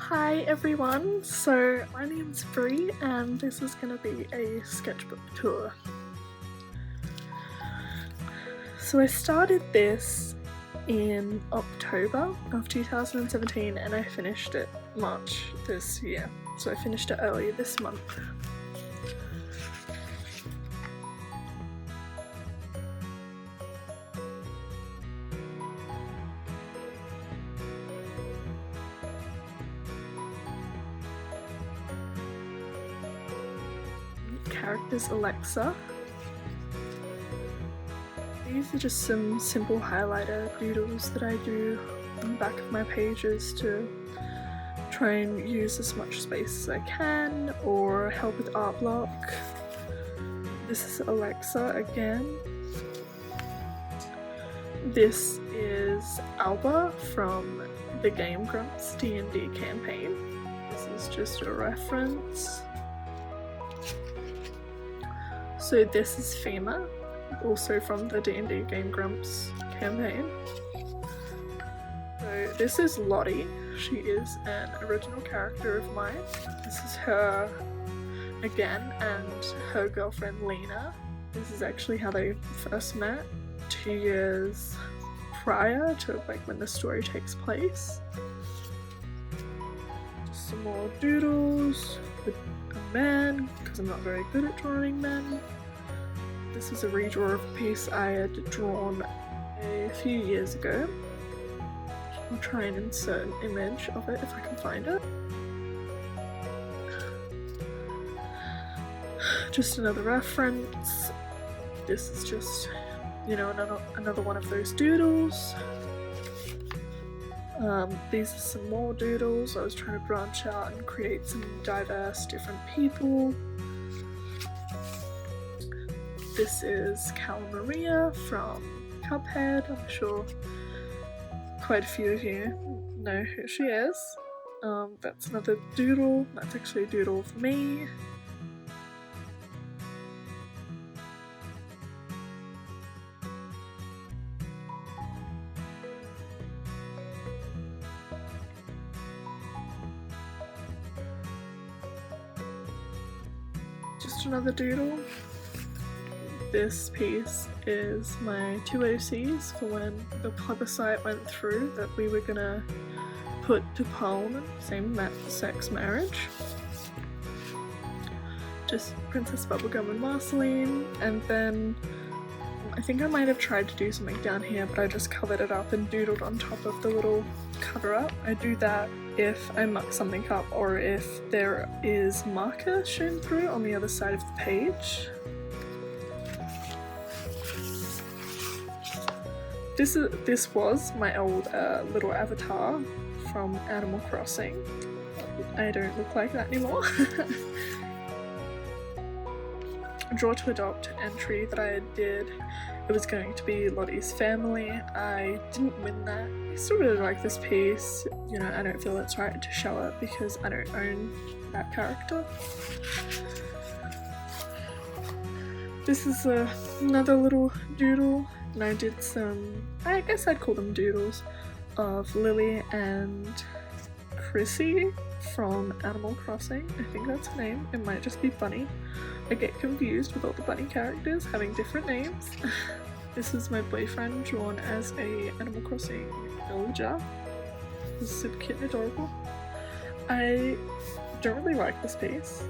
Hi everyone, so my name's Bree and this is going to be a sketchbook tour. So I started this in October of 2017 and I finished it March this year, so I finished it earlier this month. Characters Alexa. These are just some simple highlighter doodles that I do on the back of my pages to try and use as much space as I can or help with art block. This is Alexa again. This is Alba from the Game Grumps D&D campaign. This is just a reference. So this is Fema, also from the D&D Game Grumps campaign. So this is Lottie. She is an original character of mine. This is her again and her girlfriend Lena. This is actually how they first met 2 years prior to when the story takes place. Just some more doodles with a man, because I'm not very good at drawing men. This is a redraw of a piece I had drawn a few years ago. I'll try and insert an image of it if I can find it. Just another reference. This is just, you know, another one of those doodles. These are some more doodles. I was trying to branch out and create some diverse different people. This is Cal Maria from Cuphead. I'm sure quite a few of you know who she is. That's another doodle. That's actually a doodle of me. Just another doodle. This piece is my 2 OCs for when the plebiscite went through that we were gonna put to Parliament same-sex marriage. Just Princess Bubblegum and Marceline, and then I think I might have tried to do something down here, but I just covered it up and doodled on top of the little cover-up. I do that if I muck something up or if there is marker shown through on the other side of the page. This was my old little avatar from Animal Crossing. I don't look like that anymore. Draw to Adopt entry that I did. It was going to be Lottie's family. I didn't win that. I still really like this piece. You know, I don't feel it's right to show it because I don't own that character. This is another little doodle. And I did some, I guess I'd call them doodles, of Lily and Chrissy from Animal Crossing. I think that's her name. It might just be Bunny. I get confused with all the bunny characters having different names. This is my boyfriend drawn as a Animal Crossing villager. This is super cute and adorable. I don't really like this piece.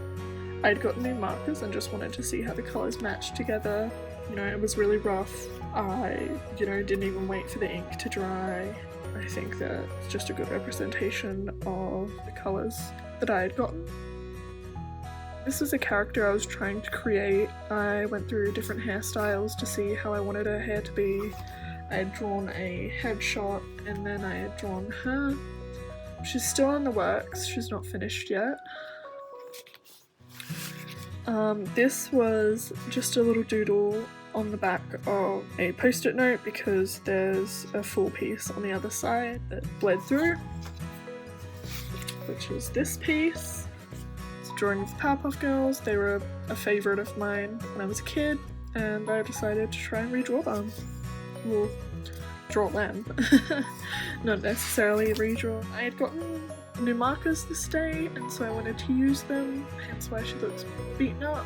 I'd gotten new markers and just wanted to see how the colours matched together. You know, it was really rough. I, didn't even wait for the ink to dry. I think that it's just a good representation of the colours that I had gotten. This is a character I was trying to create. I went through different hairstyles to see how I wanted her hair to be. I had drawn a headshot and then I had drawn her. She's still in the works, she's not finished yet. This was just a little doodle on the back of a post-it note because there's a full piece on the other side that bled through, which is this piece. It's a drawing of the Powerpuff Girls. They were a favourite of mine when I was a kid and I decided to try and redraw them. Well, draw them. not necessarily redraw. I had gotten new markers this day, and so I wanted to use them, hence why she looks beaten up.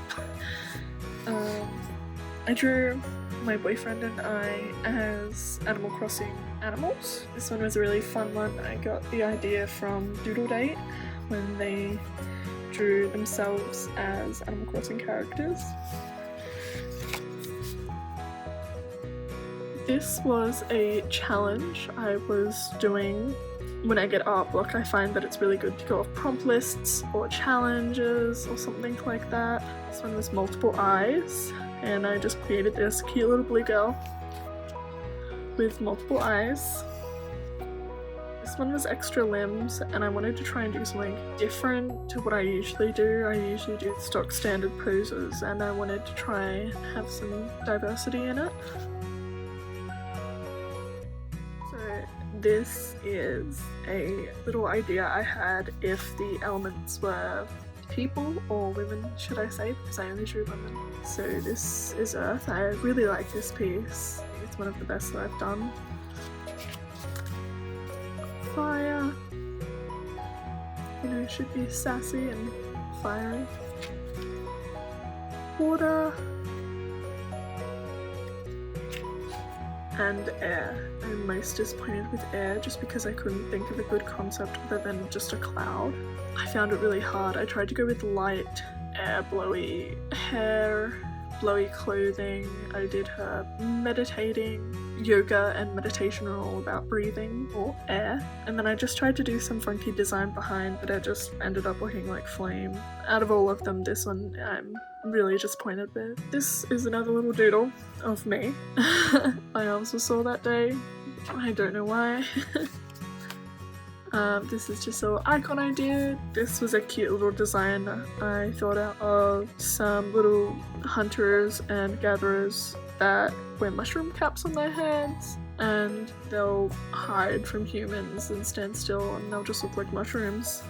I drew my boyfriend and I as Animal Crossing animals. This one was a really fun one. I got the idea from Doodle Date when they drew themselves as Animal Crossing characters. This was a challenge I was doing. When I get art block, I find that it's really good to go off prompt lists or challenges or something like that. This one was multiple eyes, and I just created this cute little blue girl with multiple eyes. This one was extra limbs, and I wanted to try and do something different to what I usually do. I usually do stock standard poses, and I wanted to try and have some diversity in it. This is a little idea I had if the elements were people or women, should I say, because I only drew women. So this is Earth. I really like this piece. I think it's one of the best that I've done. Fire. You know, should be sassy and fiery. Water. And air. I'm most disappointed with air just because I couldn't think of a good concept other than just a cloud. I found it really hard. I tried to go with light, air, blowy hair, blowy clothing. I did her meditating. Yoga and meditation are all about breathing or air. And then I just tried to do some funky design behind, but it just ended up looking like flame. Out of all of them, this one I'm really disappointed with. This is another little doodle of me. I also saw that day. I don't know why. This is just a little icon I did. This was a cute little design I thought out of some little hunters and gatherers that wear mushroom caps on their heads, and they'll hide from humans and stand still and they'll just look like mushrooms.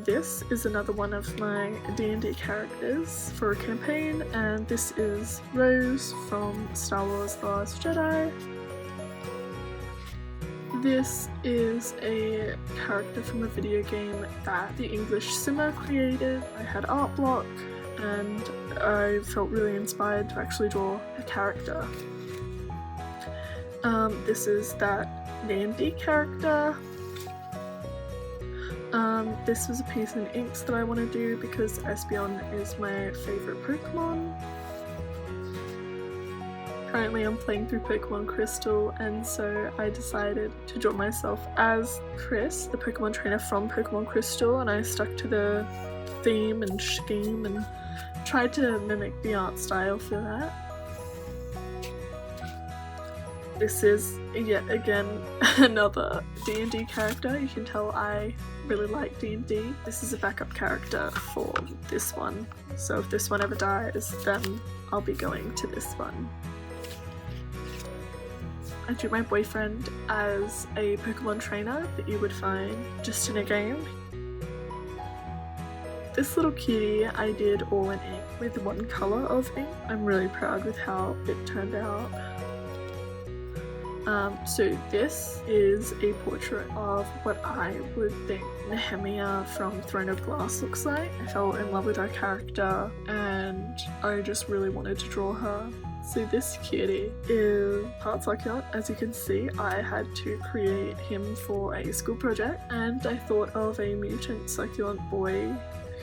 This is another one of my D&D characters for a campaign, and this is Rose from Star Wars The Last Jedi. This is a character from a video game that the English Simmer created. I had art block and I felt really inspired to actually draw a character. This is that D&D character. This was a piece in inks that I want to do because Espeon is my favourite Pokemon. Currently I'm playing through Pokemon Crystal, and so I decided to draw myself as Chris, the Pokemon trainer from Pokemon Crystal, and I stuck to the theme and scheme and tried to mimic the art style for that. This is yet again another D&D character. You can tell I really like D&D. This is a backup character for this one, so if this one ever dies then I'll be going to this one. I drew my boyfriend as a Pokemon trainer that you would find just in a game. This little cutie I did all in ink with one colour of ink. I'm really proud with how it turned out. So this is a portrait of what I would think Nehemia from Throne of Glass looks like. I fell in love with her character and I just really wanted to draw her. So this cutie is part succulent. As you can see, I had to create him for a school project, and I thought of a mutant succulent boy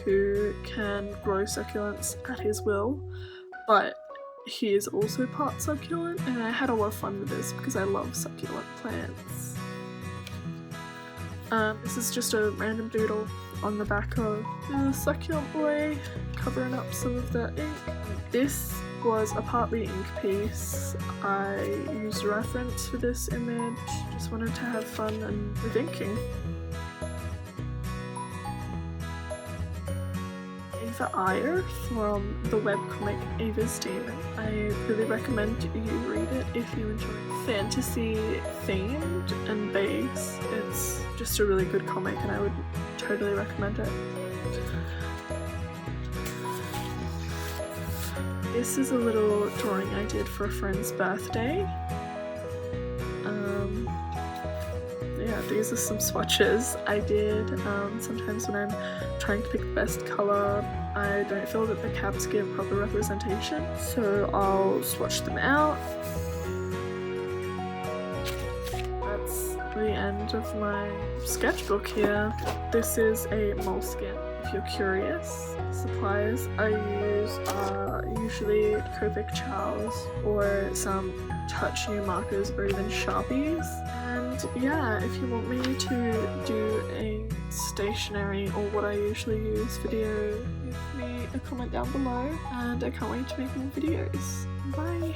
who can grow succulents at his will, but he is also part succulent, and I had a lot of fun with this because I love succulent plants. This is just a random doodle on the back of the succulent boy, covering up some of the ink. This was a partly ink piece. I used a reference for this image, just wanted to have fun and with inking. Ava Eyre from the webcomic Ava's Demon. I really recommend you read it if you enjoy fantasy themed and based. It's just a really good comic and I would totally recommend it. This is a little drawing I did for a friend's birthday. yeah, these are some swatches I did. Sometimes when I'm trying to pick the best colour, I don't feel that the caps give proper representation, so I'll swatch them out. That's the end of my sketchbook here. This is a moleskin, if you're curious. Supplies I use are usually Copic Charles or some Touch New markers or even Sharpies. And yeah, if you want me to do a stationery or what I usually use video, leave me a comment down below, and I can't wait to make more videos. Bye!